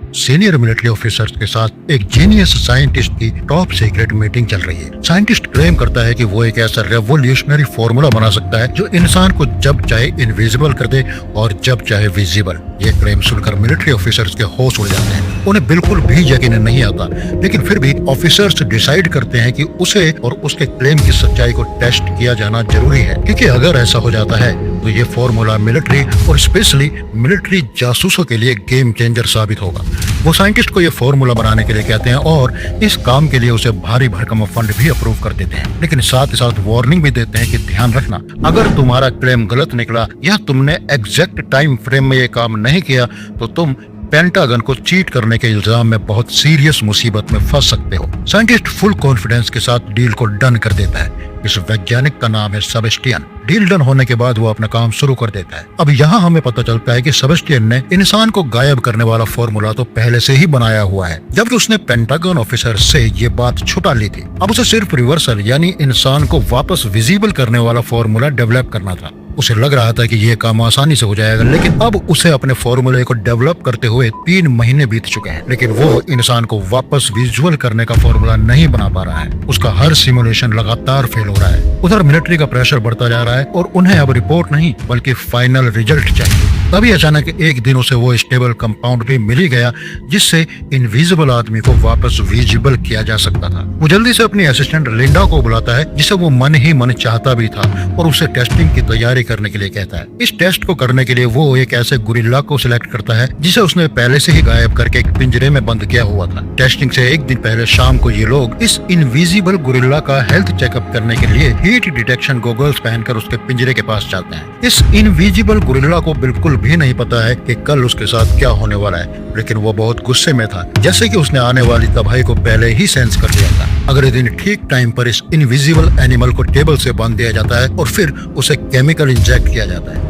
Senior military officers के साथ एक जीनियस साइंटिस्ट की टॉप सीक्रेट मीटिंग चल रही है। साइंटिस्ट क्लेम करता है कि वो एक ऐसा रेवोल्यूशनरी फॉर्मूला बना सकता है जो इंसान को जब चाहे इनविजिबल कर दे और जब चाहे विजिबल। ये क्लेम सुनकर मिलिट्री ऑफिसर्स के होश उड़ जाते हैं। उन्हें बिल्कुल भी यकीन नहीं आता, लेकिन फिर भी ऑफिसर्स डिसाइड करते हैं कि उसे और उसके क्लेम की सच्चाई को टेस्ट किया जाना जरूरी है, क्योंकि अगर ऐसा हो जाता है तो ये फॉर्मूला मिलिट्री और स्पेशली मिलिट्री जासूसों के लिए गेम चेंजर साबित होगा। वो साइंटिस्ट को ये फॉर्मूला बनाने के लिए कहते हैं और इस काम के लिए उसे भारी भरकम फंड भी अप्रूव कर देते हैं, लेकिन साथ ही साथ वार्निंग भी देते हैं कि ध्यान रखना, अगर तुम्हारा क्लेम गलत निकला या तुमने एग्जैक्ट टाइम फ्रेम में ये काम नहीं किया तो तुम पेंटागन को चीट करने के इल्जाम में बहुत सीरियस मुसीबत में फंस सकते हो। साइंटिस्ट फुल कॉन्फिडेंस के साथ डील को डन कर देता है। इस वैज्ञानिक का नाम है सेबेस्टियन। डील डन होने के बाद वो अपना काम शुरू कर देता है। अब यहाँ हमें पता चलता है कि सेबेस्टियन ने इंसान को गायब करने वाला फॉर्मूला तो पहले से ही बनाया हुआ है, जबकि उसने पेंटागन ऑफिसर से ये बात छुपा ली थी। अब उसे सिर्फ रिवर्सल यानी इंसान को वापस विजिबल करने वाला फॉर्मूला डेवलप करना था। उसे लग रहा था कि ये काम आसानी से हो जाएगा, लेकिन अब उसे अपने फॉर्मूले को डेवलप करते हुए 3 महीने बीत चुके हैं, लेकिन वो इंसान को वापस विजुअल करने का फॉर्मूला नहीं बना पा रहा है। उसका हर सिमुलेशन लगातार फेल हो रहा है। उधर मिलिट्री का प्रेशर बढ़ता जा रहा है और उन्हें अब रिपोर्ट नहीं बल्कि फाइनल रिजल्ट चाहिए। तभी अचानक एक दिन उसे वो स्टेबल कंपाउंड भी मिल ही गया जिससे इनविजिबल आदमी को वापस विजिबल किया जा सकता था। वो जल्दी से अपनी असिस्टेंट लिंडा को बुलाता है, जिसे वो मन ही मन चाहता भी था, और उसे टेस्टिंग की तैयारी करने के लिए कहता है। इस टेस्ट को करने के लिए वो एक ऐसे गुरिल्ला को सिलेक्ट करता है जिसे उसने पहले से ही गायब करके एक पिंजरे में बंद किया हुआ था। टेस्टिंग से एक दिन पहले शाम को ये लोग इस इनविजिबल गुरिल्ला का हेल्थ चेकअप करने के लिए हीट डिटेक्शन गॉगल्स पहनकर उसके पिंजरे के पास जाते हैं। इस इनविजिबल गुरिल्ला को बिल्कुल भी नहीं पता है कि कल उसके साथ क्या होने वाला है, लेकिन वो बहुत गुस्से में था, जैसे कि उसने आने वाली तबाही को पहले ही सेंस कर लिया था। अगले दिन ठीक टाइम पर इस इनविजिबल एनिमल को टेबल से बांध दिया जाता है और फिर उसे केमिकल इंजेक्ट किया जाता है।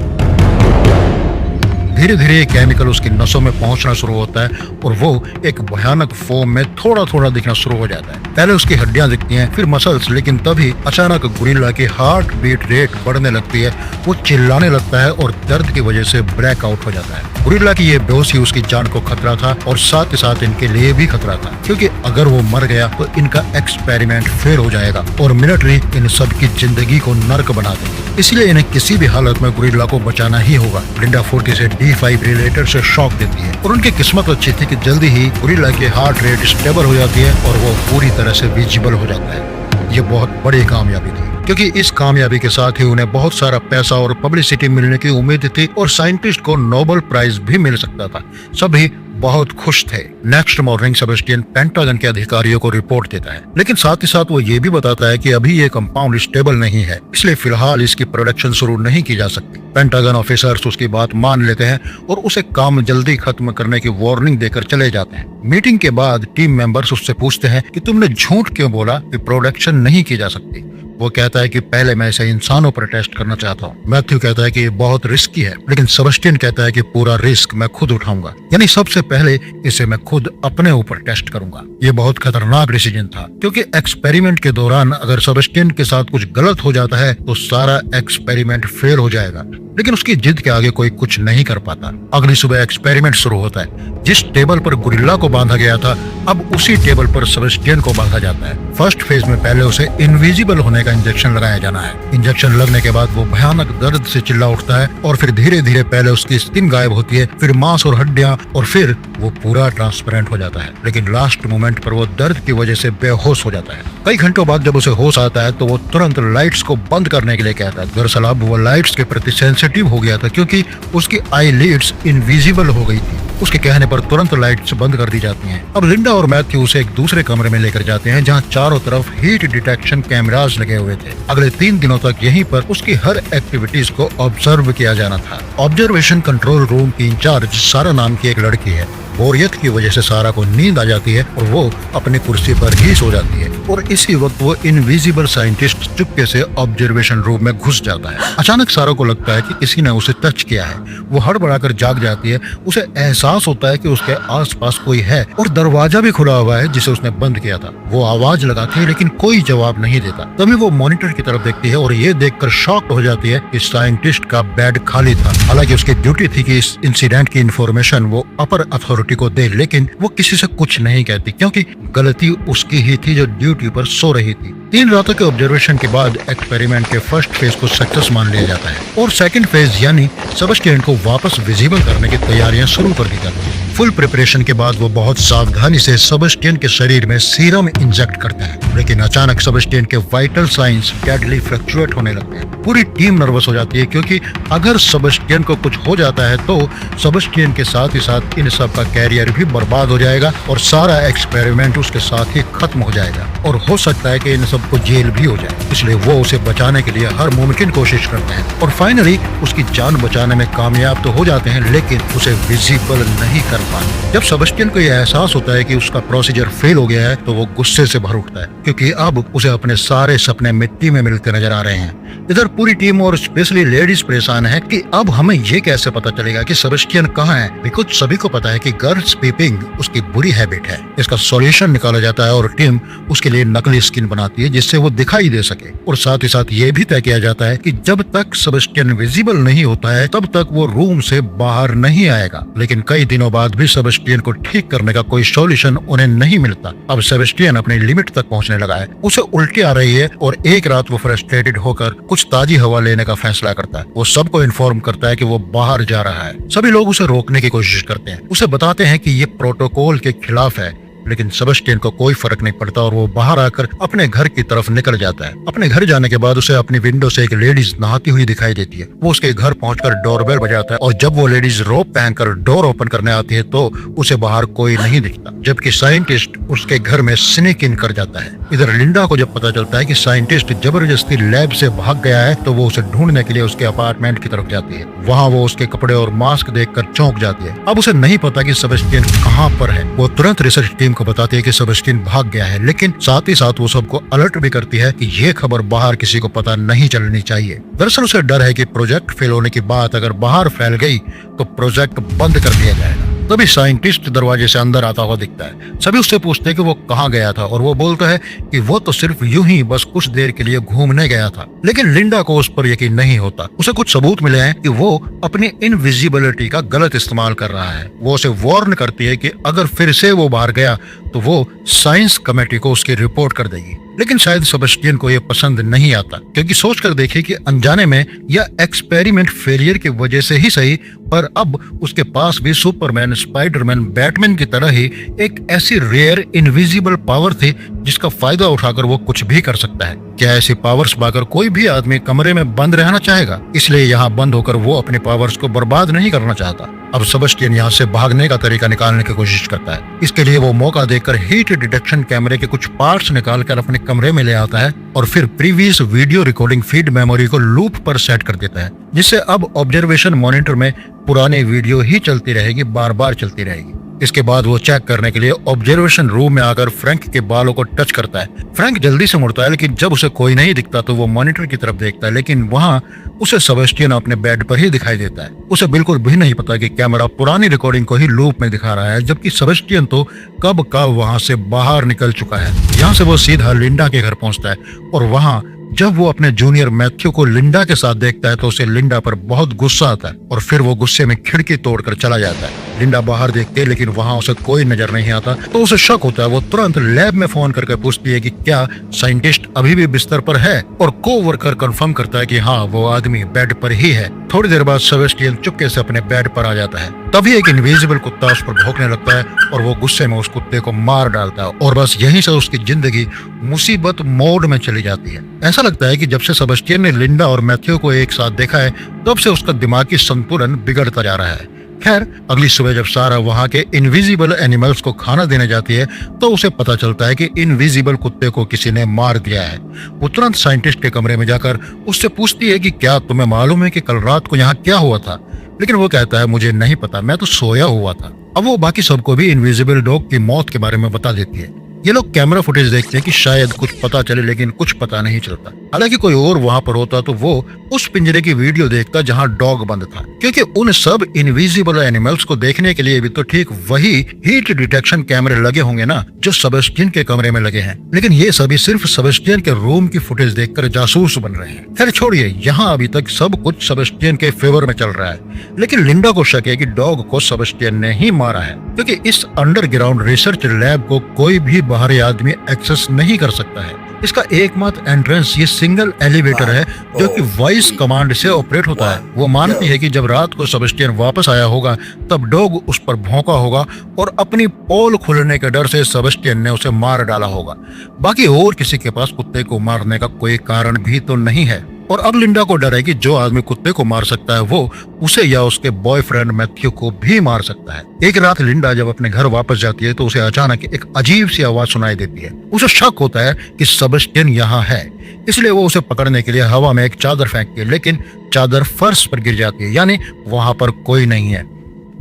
धीरे धीरे ये केमिकल उसकी नसों में पहुंचना शुरू होता है और वो एक भयानक फोम में थोड़ा थोड़ा दिखना शुरू हो जाता है। पहले उसकी हड्डियां दिखती हैं, फिर मसल्स, लेकिन तभी अचानक गुरिल्ला की हार्ट बीट रेट बढ़ने लगती है। वो चिल्लाने लगता है और दर्द की वजह से ब्लैक आउट हो जाता है। गुरिल्ला की ये बेहोशी उसकी जान को खतरा था और साथ ही साथ इनके लिए भी खतरा था, क्योंकि अगर वो मर गया तो इनका एक्सपेरिमेंट फेल हो जाएगा और मिलिट्री इन सब की जिंदगी को नर्क बना देगी। इसलिए इन्हें किसी भी हालत में गुरिल्ला को बचाना ही होगा। लिंडा फुर्ती से डिफाइब्रिलेटर से शॉक देती है और उनकी किस्मत अच्छी थी कि जल्दी ही गुरिल्ला की हार्ट रेट स्टेबल हो जाती है और वो पूरी तरह से विजिबल हो जाता है। ये बहुत बड़ी कामयाबी थी, क्योंकि इस कामयाबी के साथ ही उन्हें बहुत सारा पैसा और पब्लिसिटी मिलने की उम्मीद थी और साइंटिस्ट को नोबेल प्राइज भी मिल सकता था। सभी बहुत खुश थे। नेक्स्ट मॉर्निंग सेबेस्टियन पेंटागन के अधिकारियों को रिपोर्ट देता है, लेकिन साथ ही साथ वो ये भी बताता है कि अभी ये कंपाउंड स्टेबल नहीं है, इसलिए फिलहाल इसकी प्रोडक्शन शुरू नहीं की जा सकती। पेंटागन ऑफिसर्स उसकी बात मान लेते हैं और उसे काम जल्दी खत्म करने की वार्निंग देकर चले जाते हैं। मीटिंग के बाद टीम मेंबर्स उससे पूछते हैं कि तुमने झूठ क्यों बोला कि प्रोडक्शन नहीं की जा सकती। वो कहता है कि पहले मैं इसे इंसानों पर टेस्ट करना चाहता हूँ। मैथ्यू कहता है कि ये बहुत रिस्की है, लेकिन सेबेस्टियन कहता है कि पूरा रिस्क मैं खुद उठाऊंगा, यानी सबसे पहले इसे मैं खुद अपने ऊपर टेस्ट करूंगा। ये बहुत खतरनाक डिसीजन था, क्योंकि एक्सपेरिमेंट के दौरान अगर सेबेस्टियन के साथ कुछ गलत हो जाता है तो सारा एक्सपेरिमेंट फेल हो जाएगा, लेकिन उसकी जिद के आगे कोई कुछ नहीं कर पाता। अगली सुबह एक्सपेरिमेंट शुरू होता है। जिस टेबल पर गुरिल्ला को बांधा गया था, अब उसी टेबल पर सेबेस्टियन को बांधा जाता है। फर्स्ट फेज में पहले उसे इनविजिबल होने का इंजेक्शन लगाया जाना है। इंजेक्शन लगने के बाद वो भयानक दर्द से चिल्ला उठता है और फिर धीरे धीरे पहले उसकी स्किन गायब होती है, फिर मांस और हड्डियां, और फिर वो पूरा ट्रांसपेरेंट हो जाता है। लेकिन लास्ट मोमेंट पर वो दर्द की वजह से बेहोश हो जाता है। कई घंटों बाद जब उसे होश आता है तो वो तुरंत लाइट्स को बंद करने के लिए कहता है। दरअसल अब वो लाइट्स के प्रति सेंसिटिव हो गया था, क्योंकि उसकी आई लिड्स इनविजिबल हो गई थी। उसके कहने पर तुरंत लाइट्स बंद कर दी जाती हैं। अब लिंडा और मैथ्यू उसे एक दूसरे कमरे में लेकर जाते हैं, जहां चारों तरफ हीट डिटेक्शन कैमरास लगे हुए थे। अगले 3 दिनों तक यहीं पर उसकी हर एक्टिविटीज को ऑब्जर्व किया जाना था। ऑब्जर्वेशन कंट्रोल रूम की इंचार्ज सारा नाम की एक लड़की है। बोरियत की वजह से सारा को नींद आ जाती है और वो अपनी कुर्सी पर ही सो जाती है, और इसी वक्त वो इनविजिबल साइंटिस्ट चुपके से ऑब्जर्वेशन रूम में घुस जाता है। अचानक सारा को लगता है कि किसी ने उसे टच किया है। वो हड़बड़ाकर जाग जाती है। उसे एहसास होता है कि उसके आसपास कोई है और दरवाजा भी खुला हुआ है जिसे उसने बंद किया था। वो आवाज लगाती है लेकिन कोई जवाब नहीं देता। तभी वो मॉनिटर की तरफ देखती है और ये देखकर शॉक्ड हो जाती है कि साइंटिस्ट का बेड खाली था। हालांकि उसकी ड्यूटी थी कि इस इंसिडेंट की इंफॉर्मेशन वो अपर अथॉरिटी सिक्योरिटी को दे, लेकिन वो किसी से कुछ नहीं कहती क्योंकि गलती उसकी ही थी जो ड्यूटी पर सो रही थी। 3 रातों के ऑब्जर्वेशन के बाद एक्सपेरिमेंट के फर्स्ट फेज को सक्सेस मान लिया जाता है और सेकंड फेज यानी सेबेस्टियन को वापस विजिबल करने की तैयारियां शुरू कर दी जाती है। फुल प्रिपरेशन के बाद वो बहुत सावधानी से सेबेस्टियन के शरीर में सीरम इंजेक्ट करते हैं, लेकिन अचानक सेबेस्टियन के वाइटल साइंस डेडली फ्लक्चुएट होने लगते हैं। पूरी टीम नर्वस हो जाती है क्योंकि अगर सेबेस्टियन को कुछ हो जाता है तो सेबेस्टियन के साथ ही साथ इन सब का कैरियर भी बर्बाद हो जाएगा और सारा एक्सपेरिमेंट उसके साथ ही खत्म हो जाएगा और हो सकता है कि इन सबको जेल भी हो जाए। इसलिए वो उसे बचाने के लिए हर मुमकिन कोशिश करते हैं और फाइनली उसकी जान बचाने में कामयाब तो हो जाते हैं, लेकिन उसे विजिबल नहीं कर पाते। जब सेबेस्टियन को यह एहसास होता है कि उसका प्रोसीजर फेल हो गया है तो वो गुस्से से भर उठता है क्योंकि अब उसे अपने सारे सपने मिट्टी में मिलते नजर आ रहे हैं। इधर पूरी टीम और स्पेशली लेडीज परेशान है कि अब हमें ये कैसे पता चलेगा कि सेबेस्टियन कहाँ है। बिकॉज सभी को पता है कि गर्ल्स पीपिंग उसकी बुरी हैबिट है। इसका सॉल्यूशन निकाला जाता है और टीम उसके लिए नकली स्किन बनाती है जिससे वो दिखाई दे सके और साथ ही साथ ये भी तय किया जाता है कि जब तक सेबेस्टियन विजिबल नहीं होता है तब तक वो रूम से बाहर नहीं आएगा। लेकिन कई दिनों बाद भी सेबेस्टियन को ठीक करने का कोई सॉल्यूशन उन्हें नहीं मिलता। अब सेबेस्टियन अपनी लिमिट तक पहुंचने लगा है, उसे उल्टी आ रही है और एक रात वो फ्रस्ट्रेटेड होकर कुछ ताजी हवा लेने का फैसला करता है। वो सबको इन्फॉर्म करता है कि वो बाहर जा रहा है। सभी लोग उसे रोकने की कोशिश करते हैं, उसे बताते हैं कि ये प्रोटोकॉल के खिलाफ है, लेकिन सेबेस्टियन को कोई फर्क नहीं पड़ता और वो बाहर आकर अपने घर की तरफ निकल जाता है। अपने घर जाने के बाद उसे अपनी विंडो से एक लेडीज नहाती हुई दिखाई देती है। वो उसके घर पहुंचकर डोरबेल बजाता है और जब वो लेडीज रोप पहनकर डोर ओपन करने आती है तो उसे बाहर कोई नहीं दिखता, जबकि साइंटिस्ट उसके घर में स्नीक इन कर जाता है। इधर लिंडा को जब पता चलता है कि साइंटिस्ट जबरदस्ती लैब से भाग गया है तो वो उसे ढूंढने के लिए उसके अपार्टमेंट की तरफ जाती है। वहाँ वो उसके कपड़े और मास्क देखकर चौंक जाती है। अब उसे नहीं पता कि सेबेस्टियन कहाँ पर है। वो तुरंत रिसर्च टीम को बताती है कि सेबेस्टियन भाग गया है, लेकिन साथ ही साथ वो सबको अलर्ट भी करती है कि ये खबर बाहर किसी को पता नहीं चलनी चाहिए। दरअसल उसे डर है कि प्रोजेक्ट फेल होने की बात अगर बाहर फैल गई तो प्रोजेक्ट बंद कर दिया जाएगा। तभी साइंटिस्ट दरवाजे से अंदर आता हुआ दिखता है। सभी उससे पूछते हैं कि वो कहाँ गया था और वो बोलता है कि वो तो सिर्फ यूं ही बस कुछ देर के लिए घूमने गया था। लेकिन लिंडा को उस पर यकीन नहीं होता। उसे कुछ सबूत मिले हैं कि वो अपनी इनविजिबिलिटी का गलत इस्तेमाल कर रहा है। वो उसे वार्न करती है कि अगर फिर से वो बाहर गया तो वो साइंस कमेटी को उसकी रिपोर्ट कर देगी। लेकिन शायद सेबेस्टियन को ये पसंद नहीं आता क्योंकि सोचकर देखे कि अनजाने में या एक्सपेरिमेंट फेलियर की वजह से ही सही, पर अब उसके पास भी सुपरमैन, स्पाइडरमैन, बैटमैन की तरह ही एक ऐसी रेयर इनविजिबल पावर थी जिसका फायदा उठाकर वो कुछ भी कर सकता है। क्या ऐसी पावर्स पाकर कोई भी आदमी कमरे में बंद रहना चाहेगा? इसलिए यहाँ बंद होकर वो अपनी पावर्स को बर्बाद नहीं करना चाहता। अब सेबेस्टियन यहाँ से भागने का तरीका निकालने की कोशिश करता है। इसके लिए वो मौका देखकर हीट डिटेक्शन कैमरे के कुछ पार्ट्स निकालकर अपने कमरे में ले आता है और फिर previous video recording feed memory को लूप पर सेट कर देता है, जिससे अब ऑब्जर्वेशन मॉनिटर में पुरानी वीडियो ही चलती रहेगी, बार बार चलती रहेगी। इसके बाद वो चेक करने के लिए ऑब्जर्वेशन रूम में आकर फ्रैंक के बालों को टच करता है। फ्रैंक जल्दी से मुड़ता है, लेकिन जब उसे कोई नहीं दिखता तो वो मॉनिटर की तरफ देखता है, लेकिन वहाँ उसे सेबेस्टियन अपने बेड पर ही दिखाई देता है। उसे बिल्कुल भी नहीं पता कि कैमरा पुरानी रिकॉर्डिंग को ही लूप में दिखा रहा है, जबकि सेबेस्टियन तो कब का वहाँ से बाहर निकल चुका है। यहाँ से वो सीधा लिंडा के घर पहुँचता है और वहाँ जब वो अपने जूनियर मैथ्यू को लिंडा के साथ देखता है तो उसे लिंडा पर बहुत गुस्सा आता है और फिर वो गुस्से में खिड़की तोड़कर चला जाता है। लिंडा बाहर देखती है लेकिन वहाँ उसे कोई नजर नहीं आता तो उसे शक होता है। वो तुरंत लैब में फोन करके पूछती है कि क्या साइंटिस्ट अभी भी बिस्तर पर है और कोवर्कर कंफर्म करता है कि हाँ, वो आदमी बेड पर ही है। थोड़ी देर बाद सेबेस्टियन चुपके से अपने बेड पर आ जाता है। तभी एक इनविजिबल कुत्ता उस पर भौंकने लगता है और वो गुस्से में उस कुत्ते को मार डालता है और बस यहीं से उसकी जिंदगी मुसीबत मोड में चली जाती है। ऐसा लगता है कि जब से सेबेस्टियन ने लिंडा और मैथ्यू को एक साथ देखा है तब से उसका दिमागी संतुलन बिगड़ता जा रहा है। खैर, अगली सुबह जब सारा वहाँ के इनविजिबल एनिमल्स को खाना देने जाती है तो उसे पता चलता है कि इनविजिबल कुत्ते को किसी ने मार दिया है। वो तुरंत साइंटिस्ट के कमरे में जाकर उससे पूछती है कि क्या तुम्हें मालूम है कि कल रात को यहाँ क्या हुआ था? लेकिन वो कहता है मुझे नहीं पता, मैं तो सोया हुआ था। अब वो बाकी सबको भी इनविजिबल डॉग की मौत के बारे में बता देती है। ये लोग कैमरा फुटेज देखते हैं कि शायद कुछ पता चले, लेकिन कुछ पता नहीं चलता। हालांकि कोई और वहां पर होता तो वो उस पिंजरे की वीडियो देखता जहां डॉग बंद था, क्योंकि उन सब इनविजिबल एनिमल्स को देखने के लिए भी तो ठीक वही हीट डिटेक्शन कैमरे लगे होंगे ना जो सेबेस्टियन के कमरे में लगे हैं। लेकिन ये सभी सिर्फ सेबेस्टियन के रूम की फुटेज देखकर जासूस बन रहे हैं। खैर छोड़िए, यहाँ अभी तक सब कुछ सेबेस्टियन के फेवर में चल रहा है, लेकिन लिंडा को शक है कि डॉग को सेबेस्टियन ने ही मारा है। क्योंकि इस अंडरग्राउंड रिसर्च लैब को कोई भी बाहरी आदमी एक्सेस नहीं कर सकता है। इसका एकमात्र एंट्रेंस ये सिंगल एलिवेटर है जो कि वॉइस कमांड से ऑपरेट होता है। वो मानती है कि जब रात को सेबेस्टियन वापस आया होगा तब डॉग उस पर भौंका होगा और अपनी पोल खुलने के डर से सेबेस्टियन ने उसे मार डाला होगा। बाकी और किसी के पास कुत्ते को मारने का कोई कारण भी तो नहीं है। और अब लिंडा को डर है कि जो आदमी कुत्ते को मार सकता है वो उसे या उसके बॉयफ्रेंड मैथ्यू को भी मार सकता है। एक रात लिंडा जब अपने घर वापस जाती है तो उसे अचानक एक अजीब सी आवाज सुनाई देती है। उसे शक होता है कि सेबेस्टियन यहाँ है, इसलिए वो उसे पकड़ने के लिए हवा में एक चादर फेंकती है, लेकिन चादर फर्श पर गिर जाती है, यानी वहां पर कोई नहीं है।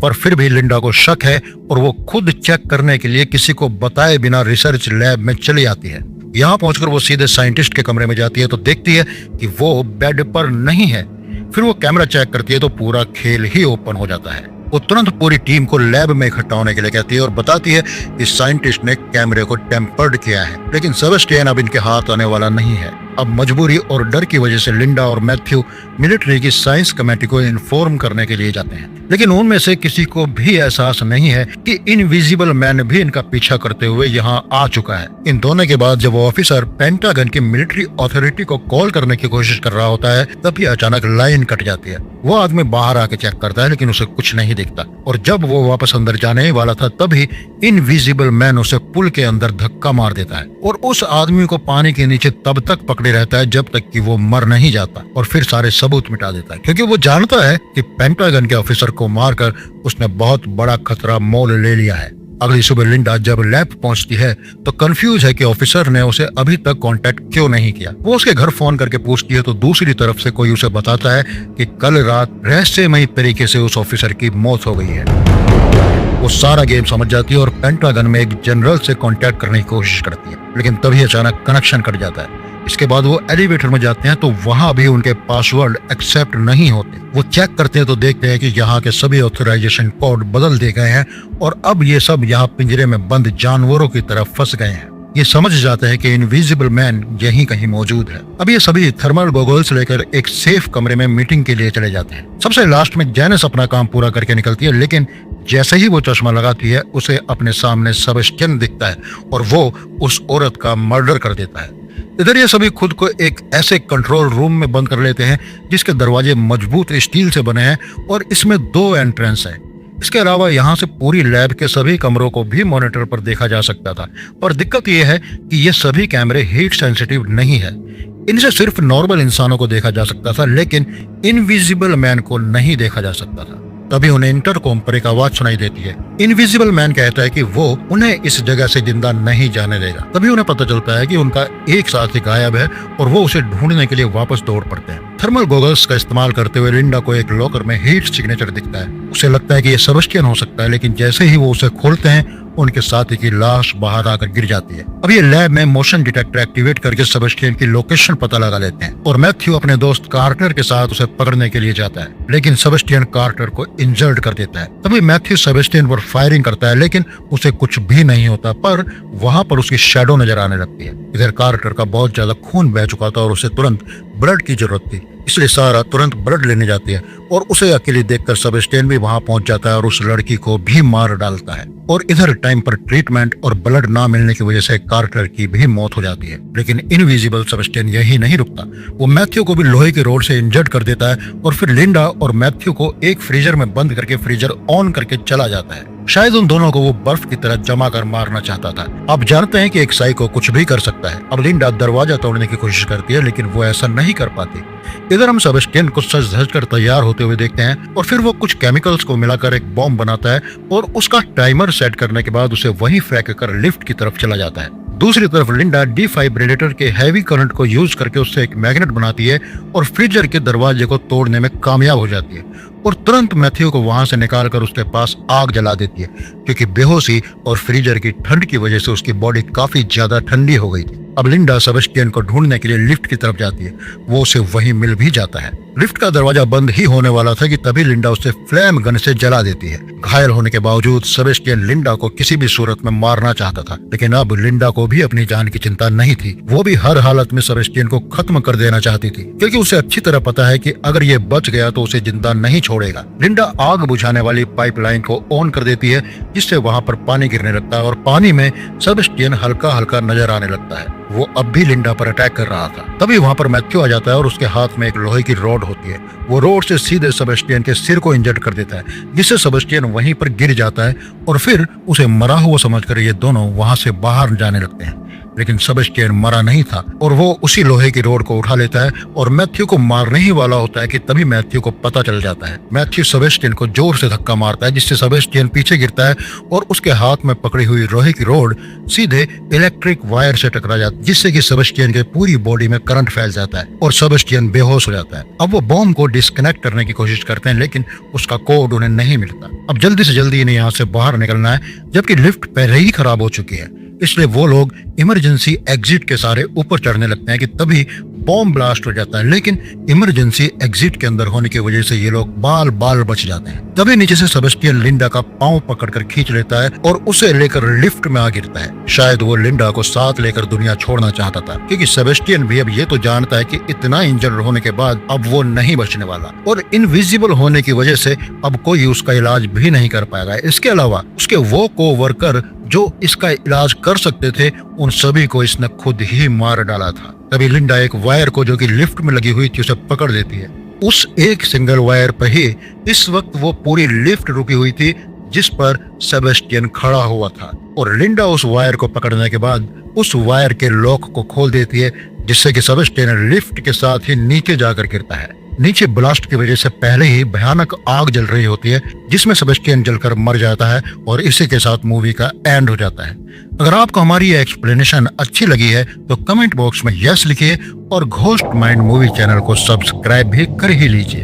पर फिर भी लिंडा को शक है और वो खुद चेक करने के लिए किसी को बताए बिना रिसर्च लैब में चली आती है। यहाँ पहुंचकर वो सीधे साइंटिस्ट के कमरे में जाती है तो देखती है कि वो बेड पर नहीं है। फिर वो कैमरा चेक करती है तो पूरा खेल ही ओपन हो जाता है। वो तुरंत पूरी टीम को लैब में इकट्ठा होने के लिए कहती है और बताती है कि साइंटिस्ट ने कैमरे को टेम्पर्ड किया है, लेकिन सेबेस्टियन अब इनके हाथ आने वाला नहीं है। अब मजबूरी और डर की वजह से लिंडा और मैथ्यू मिलिट्री की साइंस कमेटी को इन्फॉर्म करने के लिए जाते हैं, लेकिन उनमें से किसी को भी एहसास नहीं है कि इनविजिबल मैन भी इनका पीछा करते हुए यहाँ आ चुका है। इन दोनों के बाद जब वो ऑफिसर पेंटागन की मिलिट्री अथॉरिटी को कॉल करने की कोशिश कर रहा होता है तभी अचानक लाइन कट जाती है। वो आदमी बाहर आके चेक करता है लेकिन उसे कुछ नहीं दिखता, और जब वो वापस अंदर जाने वाला था तभी इनविजिबल मैन उसे पुल के अंदर धक्का मार देता है और उस आदमी को पानी के नीचे तब तक पकड़े रहता है जब तक कि वो मर नहीं जाता, और फिर सारे सबूत मिटा देता है क्योंकि वो जानता है कि पेंटागन के ऑफिसर को मारकर उसने बहुत बड़ा खतरा मोल ले लिया है। अगली सुबह लिंडा जब लैब पहुंचती है तो कंफ्यूज है कि ऑफिसर ने उसे अभी तक कांटेक्ट क्यों नहीं किया। वो उसके घर फोन करके पूछती है तो दूसरी तरफ से कोई उसे बताता है कि कल रात रहस्यमयी तरीके से उस ऑफिसर की मौत हो गई है। वो सारा गेम समझ जाती है और पेंटागन में एक जनरल से कांटेक्ट करने की कोशिश करती है, लेकिन तभी अचानक कनेक्शन कट जाता है। इसके बाद वो एलिवेटर में जाते हैं तो वहां भी उनके पासवर्ड एक्सेप्ट नहीं होते। वो चेक करते हैं तो देखते हैं कि यहाँ के सभी ऑथराइजेशन कोड बदल दिए गए हैं और अब ये सब यहाँ पिंजरे में बंद जानवरों की तरफ फंस गए हैं। ये समझ जाते हैं कि इनविजिबल मैन यहीं कहीं मौजूद है। अब ये सभी थर्मल गॉगल्स लेकर एक सेफ कमरे में मीटिंग के लिए चले जाते हैं। सबसे लास्ट में जेनिस अपना काम पूरा करके निकलती है, लेकिन जैसे ही वो चश्मा लगाती है उसे अपने सामने सेबेस्टियन दिखता है और वो उस औरत का मर्डर कर देता है। इधर ये सभी खुद को एक ऐसे कंट्रोल रूम में बंद कर लेते हैं जिसके दरवाजे मजबूत स्टील से बने हैं और इसमें 2 एंट्रेंस हैं। इसके अलावा यहाँ से पूरी लैब के सभी कमरों को भी मॉनिटर पर देखा जा सकता था, पर दिक्कत यह है कि ये सभी कैमरे हीट सेंसिटिव नहीं है। इनसे सिर्फ नॉर्मल इंसानों को देखा जा सकता था, लेकिन इनविजिबल मैन को नहीं देखा जा सकता था। तभी उन्हें इंटरकॉम पर एक आवाज सुनाई देती है। इनविजिबल मैन कहता है कि वो उन्हें इस जगह से जिंदा नहीं जाने देगा। तभी उन्हें पता चलता है कि उनका एक साथी गायब है और वो उसे ढूंढने के लिए वापस दौड़ पड़ते हैं। थर्मल गॉगल्स का इस्तेमाल करते हुए लिंडा को एक लॉकर में हीट सिग्नेचर दिखता है। उसे लगता है कि ये सेबेस्टियन हो सकता है, लेकिन जैसे ही वो उसे खोलते हैं उनके साथी की लाश बाहर आकर गिर जाती है। अब ये लैब में मोशन डिटेक्टर एक्टिवेट करके सेबेस्टियन की लोकेशन पता लगा लेते हैं और मैथ्यू अपने दोस्त कार्टर के साथ उसे पकड़ने के लिए जाता है, लेकिन सेबेस्टियन कार्टर को इंजर्ड कर देता है। तभी मैथ्यू सेबेस्टियन पर फायरिंग करता है, लेकिन उसे कुछ भी नहीं होता, पर वहां पर उसकी शैडो नजर आने लगती है। इधर कार्टर का बहुत ज्यादा खून बह चुका था और उसे तुरंत ब्लड की जरूरत थी, इसलिए सारा तुरंत ब्लड लेने जाती है और उसे अकेले देखकर सेबेस्टियन भी वहां पहुंच जाता है और उस लड़की को भी मार डालता है। और इधर टाइम पर ट्रीटमेंट और ब्लड ना मिलने की वजह से कार्टर की भी मौत हो जाती है। लेकिन इनविजिबल सेबेस्टियन यही नहीं रुकता, वो मैथ्यू को भी लोहे की रोड से इंजर्ड कर देता है और फिर लिंडा और मैथ्यू को एक फ्रीजर में बंद करके फ्रीजर ऑन करके चला जाता है। शायद उन दोनों को वो बर्फ की तरह जमा कर मारना चाहता था। आप जानते हैं कि एक साइको कुछ भी कर सकता है। अब लिंडा दरवाजा तोड़ने की कोशिश करती है, लेकिन वो ऐसा नहीं कर पाती। इधर हम सेबेस्टियन को सज धज कर तैयार होते हुए देखते हैं और फिर वो कुछ केमिकल्स को मिलाकर एक बॉम्ब बनाता है और उसका टाइमर सेट करने के बाद उसे वहीं फेंक कर लिफ्ट की तरफ चला जाता है। दूसरी तरफ लिंडा डिफाइब्रिलेटर के हैवी करंट को यूज करके उससे एक मैग्नेट बनाती है और फ्रीजर के दरवाजे को तोड़ने में कामयाब हो जाती है और तुरंत मैथ्यू को वहां से निकालकर उसके पास आग जला देती है, क्योंकि बेहोशी और फ्रीजर की ठंड की वजह से उसकी बॉडी काफी ज्यादा ठंडी हो गई थी। अब लिंडा सेबेस्टियन को ढूंढने के लिए लिफ्ट की तरफ जाती है। वो उसे वहीं मिल भी जाता है। लिफ्ट का दरवाजा बंद ही होने वाला था कि तभी लिंडा उसे फ्लेम गन से जला देती है। घायल होने के बावजूद सेबेस्टियन लिंडा को किसी भी सूरत में मारना चाहता था, लेकिन अब लिंडा को भी अपनी जान की चिंता नहीं थी। वो भी हर हालत में सेबेस्टियन को खत्म कर देना चाहती थी, क्योंकि उसे अच्छी तरह पता है कि अगर ये बच गया तो उसे जिंदा नहीं छोड़ेगा। लिंडा आग बुझाने वाली पाइपलाइन को ऑन कर देती है, जिससे वहां पर पानी गिरने लगता है और पानी में सेबेस्टियन हल्का हल्का नजर आने लगता है। वो अब भी लिंडा पर अटैक कर रहा था। तभी वहां पर मैथ्यू आ जाता है और उसके हाथ में एक लोहे की रॉड होती है। वो रॉड से सीधे सेबेस्टियन के सिर को इंजर्ड कर देता है, जिससे सेबेस्टियन वहीं पर गिर जाता है और फिर उसे मरा हुआ समझकर ये दोनों वहां से बाहर जाने लगते हैं। लेकिन सेबेस्टियन मरा नहीं था और वो उसी लोहे की रोड को उठा लेता है और मैथ्यू को मारने ही वाला होता है कि तभी मैथ्यू को पता चल जाता है। मैथ्यू सेबेस्टियन को जोर से धक्का मारता है, जिससे सेबेस्टियन पीछे गिरता है और उसके हाथ में पकड़ी हुई लोहे की रोड सीधे इलेक्ट्रिक वायर से टकरा जाती है, जिससे कि सेबेस्टियन के पूरी बॉडी में करंट फैल जाता है और सेबेस्टियन बेहोश हो जाता है। अब वो बॉम्ब को डिस्कनेक्ट करने की कोशिश करते हैं, लेकिन उसका कोड उन्हें नहीं मिलता। अब जल्दी से जल्दी इन्हें यहाँ से बाहर निकलना है, जबकि लिफ्ट पहले ही खराब हो चुकी है। इसलिए वो लोग इमरजेंसी एग्जिट के सारे ऊपर चढ़ने लगते हैं कि तभी बॉम्ब ब्लास्ट हो जाता है। लेकिन इमरजेंसी एग्जिट के अंदर होने की वजह से ये लोग बाल बाल बच जाते हैं। तभी नीचे से सेबेस्टियन लिंडा का पांव पकड़कर खींच लेता है और उसे लेकर लिफ्ट में आ गिरता है। शायद वो लिंडा को साथ लेकर दुनिया छोड़ना चाहता था, क्योंकि सेबेस्टियन भी अब ये तो जानता है कि इतना इंजर्ड होने के बाद अब वो नहीं बचने वाला और इनविजिबल होने की वजह से अब कोई उसका इलाज भी नहीं कर पाएगा। इसके अलावा उसके वो कोवर्कर जो इसका इलाज कर सकते थे, उन सभी को इसने खुद ही मार डाला था। तभी लिंडा एक वायर को जो कि लिफ्ट में लगी हुई थी उसे पकड़ देती है। उस एक सिंगल वायर पर ही इस वक्त वो पूरी लिफ्ट रुकी हुई थी, जिस पर सेबेस्टियन खड़ा हुआ था और लिंडा उस वायर को पकड़ने के बाद उस वायर के लॉक को खोल देती है, जिससे कि सेबेस्टियन लिफ्ट के साथ ही नीचे जाकर गिरता है। नीचे ब्लास्ट की वजह से पहले ही भयानक आग जल रही होती है, जिसमें सेबेस्टियन जलकर मर जाता है और इसी के साथ मूवी का एंड हो जाता है। अगर आपको हमारी ये एक्सप्लेनेशन अच्छी लगी है तो कमेंट बॉक्स में यस लिखिए और घोस्ट माइंड मूवी चैनल को सब्सक्राइब भी कर ही लीजिए।